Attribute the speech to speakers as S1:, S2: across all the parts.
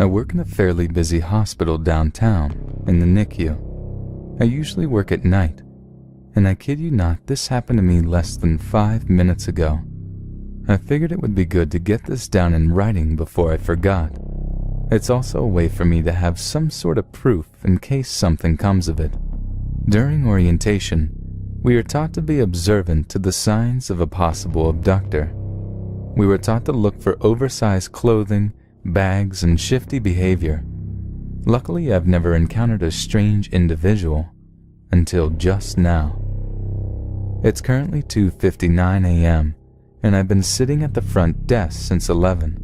S1: I work in a fairly busy hospital downtown, in the NICU. I usually work at night, and I kid you not, this happened to me less than 5 minutes ago. I figured it would be good to get this down in writing before I forgot. It's also a way for me to have some sort of proof in case something comes of it. During orientation, we are taught to be observant to the signs of a possible abductor. We were taught to look for oversized clothing, bags, and shifty behavior. Luckily, I've never encountered a strange individual until just now. It's currently 2:59 a.m., and I've been sitting at the front desk since 11.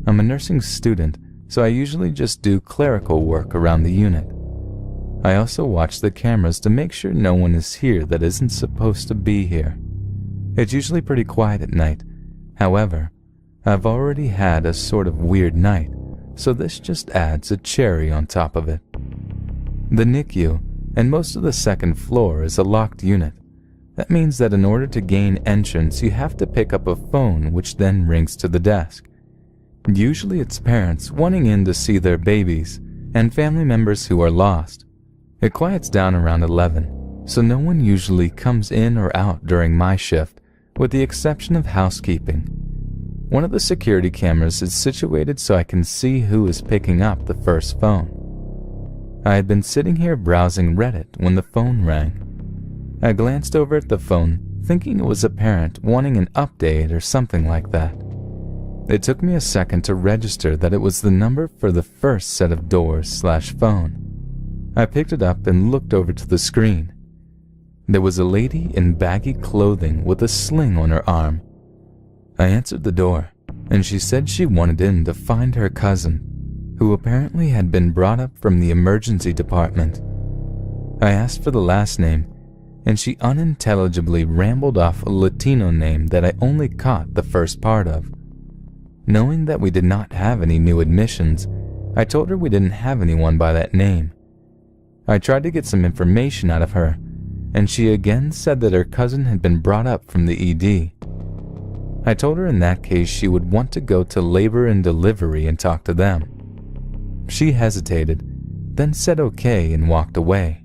S1: I'm a nursing student, so I usually just do clerical work around the unit. I also watch the cameras to make sure no one is here that isn't supposed to be here. It's usually pretty quiet at night. However, I've already had a sort of weird night, so this just adds a cherry on top of it. The NICU and most of the second floor is a locked unit. That means that in order to gain entrance, you have to pick up a phone which then rings to the desk. Usually it's parents wanting in to see their babies and family members who are lost. It quiets down around 11, so no one usually comes in or out during my shift, with the exception of housekeeping. One of the security cameras is situated so I can see who is picking up the first phone. I had been sitting here browsing Reddit when the phone rang. I glanced over at the phone, thinking it was a parent wanting an update or something like that. It took me a second to register that it was the number for the first set of doors/phone. I picked it up and looked over to the screen. There was a lady in baggy clothing with a sling on her arm. I answered the door, and she said she wanted in to find her cousin, who apparently had been brought up from the emergency department. I asked for the last name, and she unintelligibly rambled off a Latino name that I only caught the first part of. Knowing that we did not have any new admissions, I told her we didn't have anyone by that name. I tried to get some information out of her, and she again said that her cousin had been brought up from the ED. I told her in that case she would want to go to labor and delivery and talk to them. She hesitated, then said okay and walked away.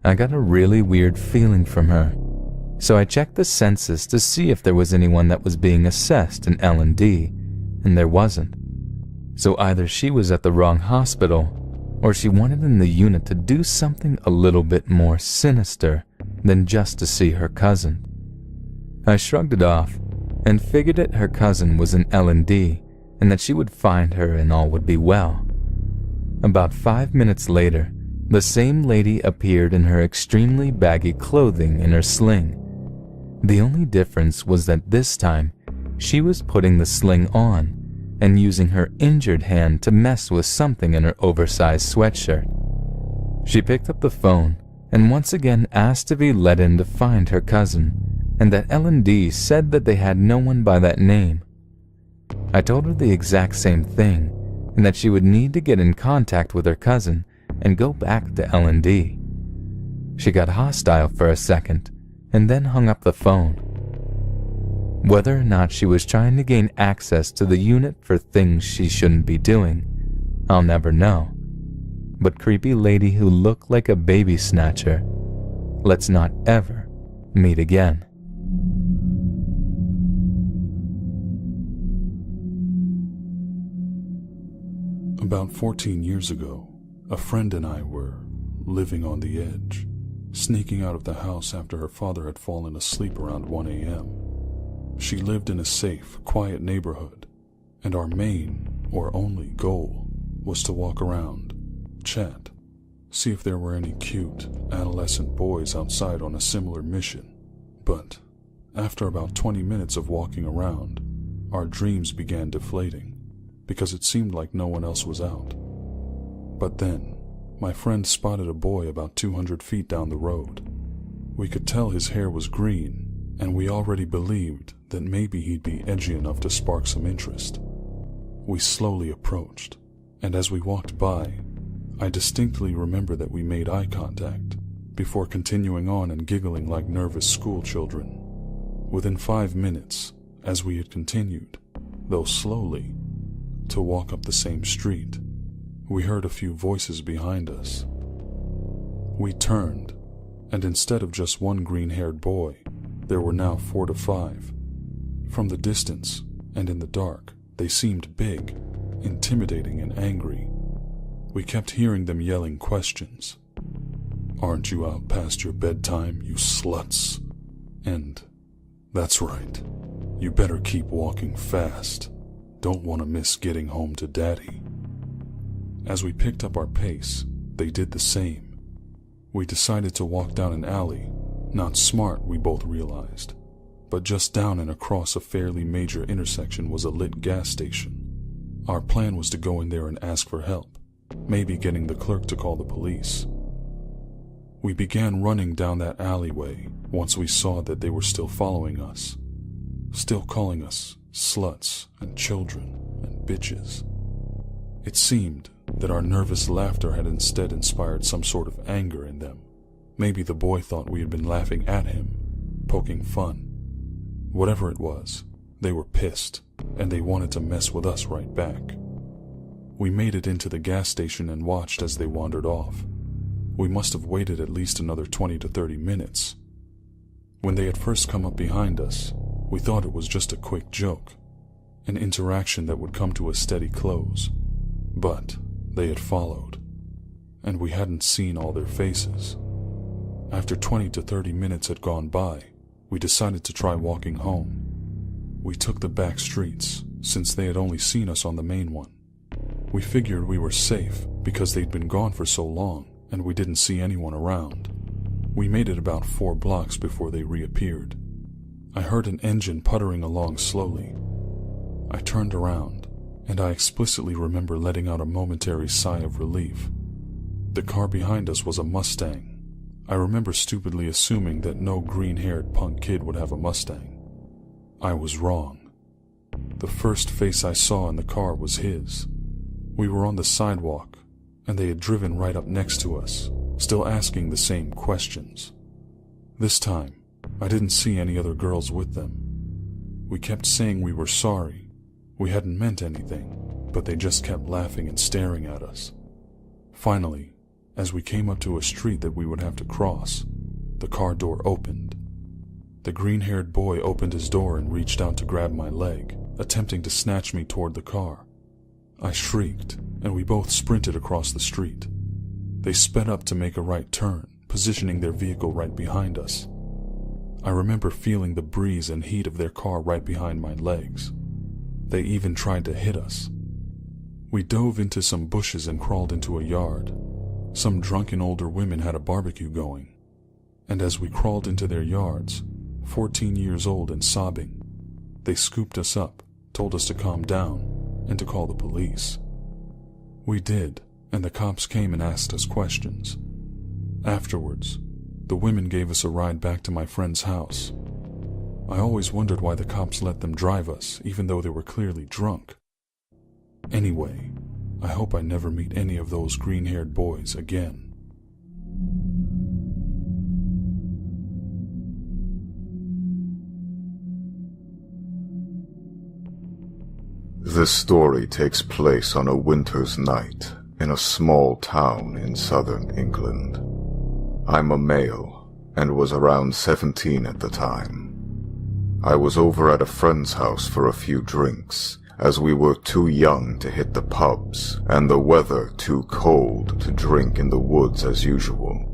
S1: I got a really weird feeling from her, so I checked the census to see if there was anyone that was being assessed in L&D, and there wasn't. So either she was at the wrong hospital, or she wanted in the unit to do something a little bit more sinister than just to see her cousin. I shrugged it off and figured that her cousin was in L&D and that she would find her and all would be well. About 5 minutes later, the same lady appeared in her extremely baggy clothing and her sling. The only difference was that this time, she was putting the sling on and using her injured hand to mess with something in her oversized sweatshirt. She picked up the phone and once again asked to be let in to find her cousin, and that L&D said that they had no one by that name. I told her the exact same thing, and that she would need to get in contact with her cousin and go back to L&D. She got hostile for a second, and then hung up the phone. Whether or not she was trying to gain access to the unit for things she shouldn't be doing, I'll never know. But creepy lady who looked like a baby snatcher, let's not ever meet again.
S2: About 14 years ago, a friend and I were living on the edge, sneaking out of the house after her father had fallen asleep around 1 a.m. She lived in a safe, quiet neighborhood, and our main, or only, goal was to walk around, chat, see if there were any cute, adolescent boys outside on a similar mission. But after about 20 minutes of walking around, our dreams began deflating, because it seemed like no one else was out. But then, my friend spotted a boy about 200 feet down the road. We could tell his hair was green, and we already believed that maybe he'd be edgy enough to spark some interest. We slowly approached, and as we walked by, I distinctly remember that we made eye contact, before continuing on and giggling like nervous school children. Within 5 minutes, as we had continued, though slowly, to walk up the same street, we heard a few voices behind us. We turned, and instead of just one green-haired boy, there were now 4 to 5. From the distance, and in the dark, they seemed big, intimidating, and angry. We kept hearing them yelling questions. "Aren't you out past your bedtime, you sluts?" And, "That's right, you better keep walking fast. Don't want to miss getting home to Daddy." As we picked up our pace, they did the same. We decided to walk down an alley, not smart, we both realized, but just down and across a fairly major intersection was a lit gas station. Our plan was to go in there and ask for help, maybe getting the clerk to call the police. We began running down that alleyway once we saw that they were still following us, still calling us sluts and children and bitches. It seemed that our nervous laughter had instead inspired some sort of anger in them. Maybe the boy thought we had been laughing at him, poking fun. Whatever it was, they were pissed, and they wanted to mess with us right back. We made it into the gas station and watched as they wandered off. We must have waited at least another 20 to 30 minutes. When they had first come up behind us, we thought it was just a quick joke, an interaction that would come to a steady close. But they had followed, and we hadn't seen all their faces. After 20 to 30 minutes had gone by, we decided to try walking home. We took the back streets, since they had only seen us on the main one. We figured we were safe because they'd been gone for so long and we didn't see anyone around. We made it about 4 blocks before they reappeared. I heard an engine puttering along slowly. I turned around, and I explicitly remember letting out a momentary sigh of relief. The car behind us was a Mustang. I remember stupidly assuming that no green-haired punk kid would have a Mustang. I was wrong. The first face I saw in the car was his. We were on the sidewalk, and they had driven right up next to us, still asking the same questions. This time, I didn't see any other girls with them. We kept saying we were sorry. We hadn't meant anything, but they just kept laughing and staring at us. Finally, as we came up to a street that we would have to cross, the car door opened. The green-haired boy opened his door and reached out to grab my leg, attempting to snatch me toward the car. I shrieked, and we both sprinted across the street. They sped up to make a right turn, positioning their vehicle right behind us. I remember feeling the breeze and heat of their car right behind my legs. They even tried to hit us. We dove into some bushes and crawled into a yard. Some drunken older women had a barbecue going, and as we crawled into their yards, 14 years old and sobbing, they scooped us up, told us to calm down, and to call the police. We did, and the cops came and asked us questions. Afterwards, the women gave us a ride back to my friend's house. I always wondered why the cops let them drive us, even though they were clearly drunk. Anyway, I hope I never meet any of those green-haired boys again.
S3: This story takes place on a winter's night in a small town in southern England. I'm a male and was around 17 at the time. I was over at a friend's house for a few drinks, as we were too young to hit the pubs and the weather too cold to drink in the woods as usual.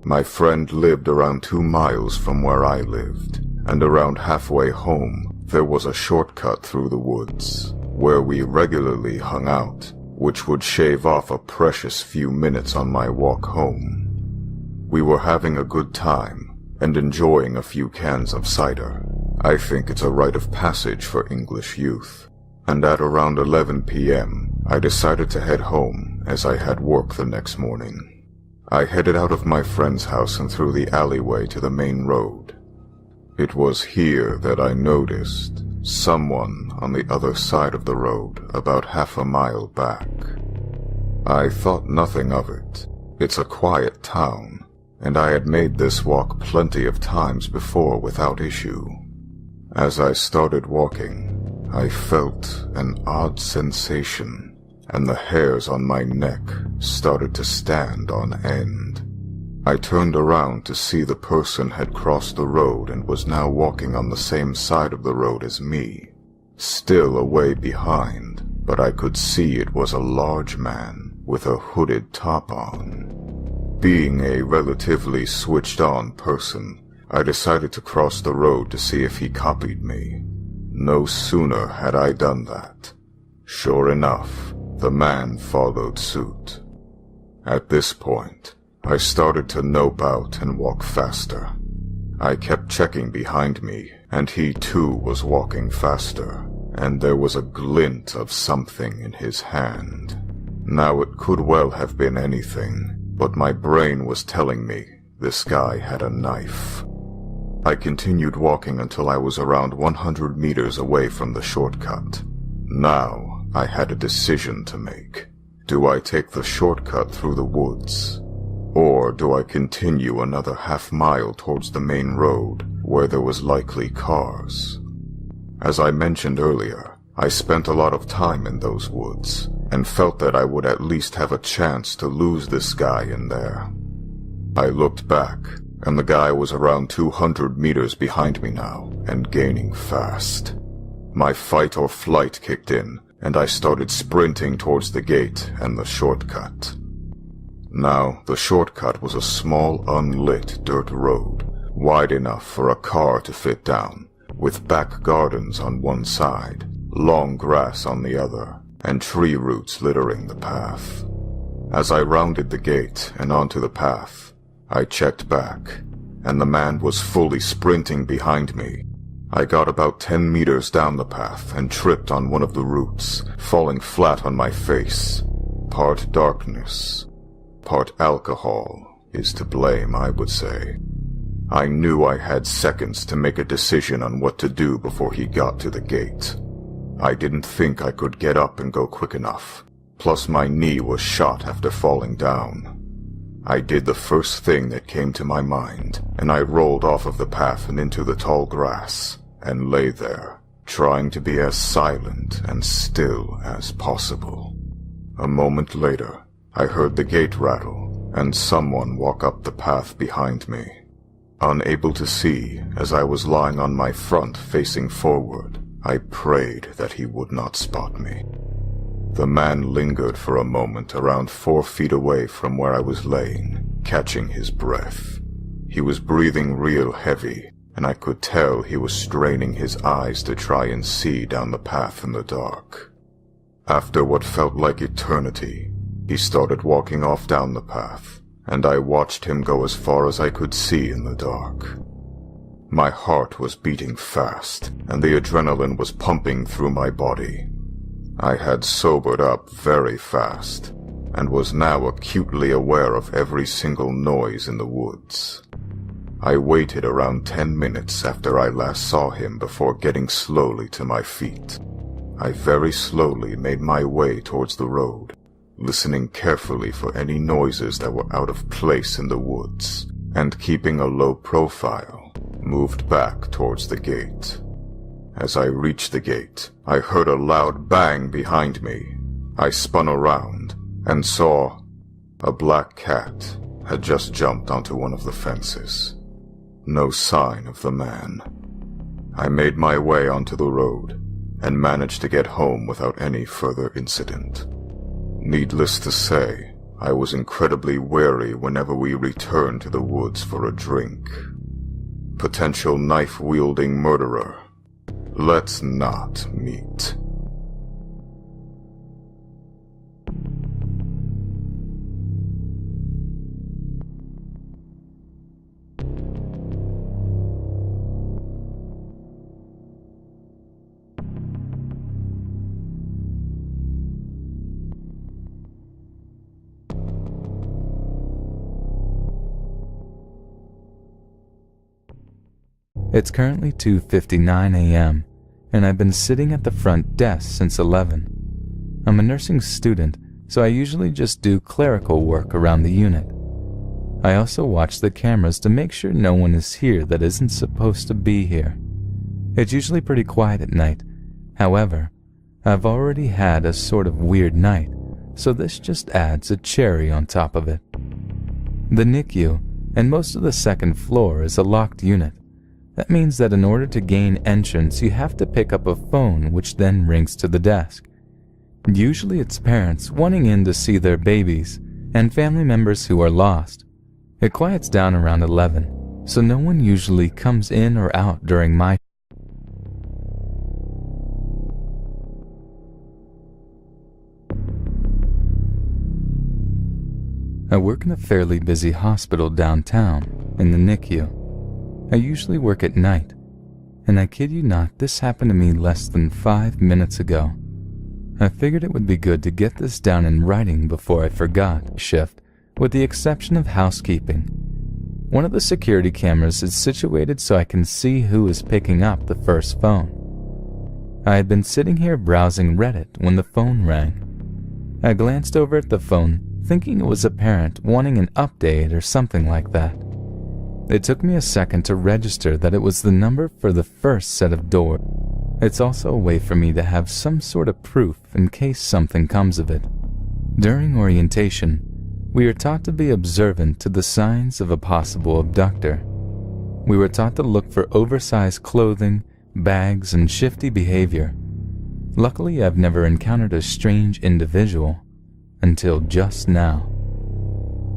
S3: My friend lived around 2 miles from where I lived, and around halfway home there was a shortcut through the woods, where we regularly hung out, which would shave off a precious few minutes on my walk home. We were having a good time, and enjoying a few cans of cider. I think it's a rite of passage for English youth. And at around 11 p.m., I decided to head home, as I had work the next morning. I headed out of my friend's house and through the alleyway to the main road. It was here that I noticed someone on the other side of the road, about half a mile back. I thought nothing of it. It's a quiet town, and I had made this walk plenty of times before without issue. As I started walking, I felt an odd sensation, and the hairs on my neck started to stand on end. I turned around to see the person had crossed the road and was now walking on the same side of the road as me, still a way behind, but I could see it was a large man with a hooded top on. Being a relatively switched-on person, I decided to cross the road to see if he copied me. No sooner had I done that. Sure enough, the man followed suit. At this point, I started to nope out and walk faster. I kept checking behind me, and he too was walking faster, and there was a glint of something in his hand. Now it could well have been anything, but my brain was telling me this guy had a knife. I continued walking until I was around 100 meters away from the shortcut. Now I had a decision to make. Do I take the shortcut through the woods? Or do I continue another half-mile towards the main road, where there was likely cars? As I mentioned earlier, I spent a lot of time in those woods, and felt that I would at least have a chance to lose this guy in there. I looked back, and the guy was around 200 meters behind me now, and gaining fast. My fight or flight kicked in, and I started sprinting towards the gate and the shortcut. Now, the shortcut was a small, unlit dirt road, wide enough for a car to fit down, with back gardens on one side, long grass on the other, and tree roots littering the path. As I rounded the gate and onto the path, I checked back, and the man was fully sprinting behind me. I got about 10 meters down the path and tripped on one of the roots, falling flat on my face. Part darkness, part alcohol is to blame, I would say. I knew I had seconds to make a decision on what to do before he got to the gate. I didn't think I could get up and go quick enough, plus my knee was shot after falling down. I did the first thing that came to my mind, and I rolled off of the path and into the tall grass, and lay there, trying to be as silent and still as possible. A moment later, I heard the gate rattle, and someone walk up the path behind me. Unable to see, as I was lying on my front facing forward, I prayed that he would not spot me. The man lingered for a moment around 4 feet away from where I was laying, catching his breath. He was breathing real heavy, and I could tell he was straining his eyes to try and see down the path in the dark. After what felt like eternity, he started walking off down the path, and I watched him go as far as I could see in the dark. My heart was beating fast, and the adrenaline was pumping through my body. I had sobered up very fast, and was now acutely aware of every single noise in the woods. I waited around 10 minutes after I last saw him before getting slowly to my feet. I very slowly made my way towards the road, listening carefully for any noises that were out of place in the woods, and keeping a low profile, moved back towards the gate. As I reached the gate, I heard a loud bang behind me. I spun around and saw a black cat had just jumped onto one of the fences. No sign of the man. I made my way onto the road and managed to get home without any further incident. Needless to say, I was incredibly wary whenever we returned to the woods for a drink. Potential knife-wielding murderer. Let's not meet.
S1: It's currently 2:59 a.m., and I've been sitting at the front desk since 11. I'm a nursing student, so I usually just do clerical work around the unit. I also watch the cameras to make sure no one is here that isn't supposed to be here. It's usually pretty quiet at night, However, I've already had a sort of weird night, so this just adds a cherry on top of it. The NICU and most of the second floor is a locked unit. That means that in order to gain entrance, you have to pick up a phone which then rings to the desk. Usually it's parents wanting in to see their babies and family members who are lost. It quiets down around 11, so no one usually comes in or out during my I work in a fairly busy hospital downtown, in the NICU. I usually work at night, and I kid you not, this happened to me less than 5 minutes ago. I figured it would be good to get this down in writing before I forgot shift, with the exception of housekeeping. One of the security cameras is situated so I can see who is picking up the first phone. I had been sitting here browsing Reddit when the phone rang. I glanced over at the phone, thinking it was a parent wanting an update or something like that. It took me a second to register that it was the number for the first set of doors. It's also a way for me to have some sort of proof in case something comes of it. During orientation, we are taught to be observant to the signs of a possible abductor. We were taught to look for oversized clothing, bags, and shifty behavior. Luckily, I've never encountered a strange individual until just now.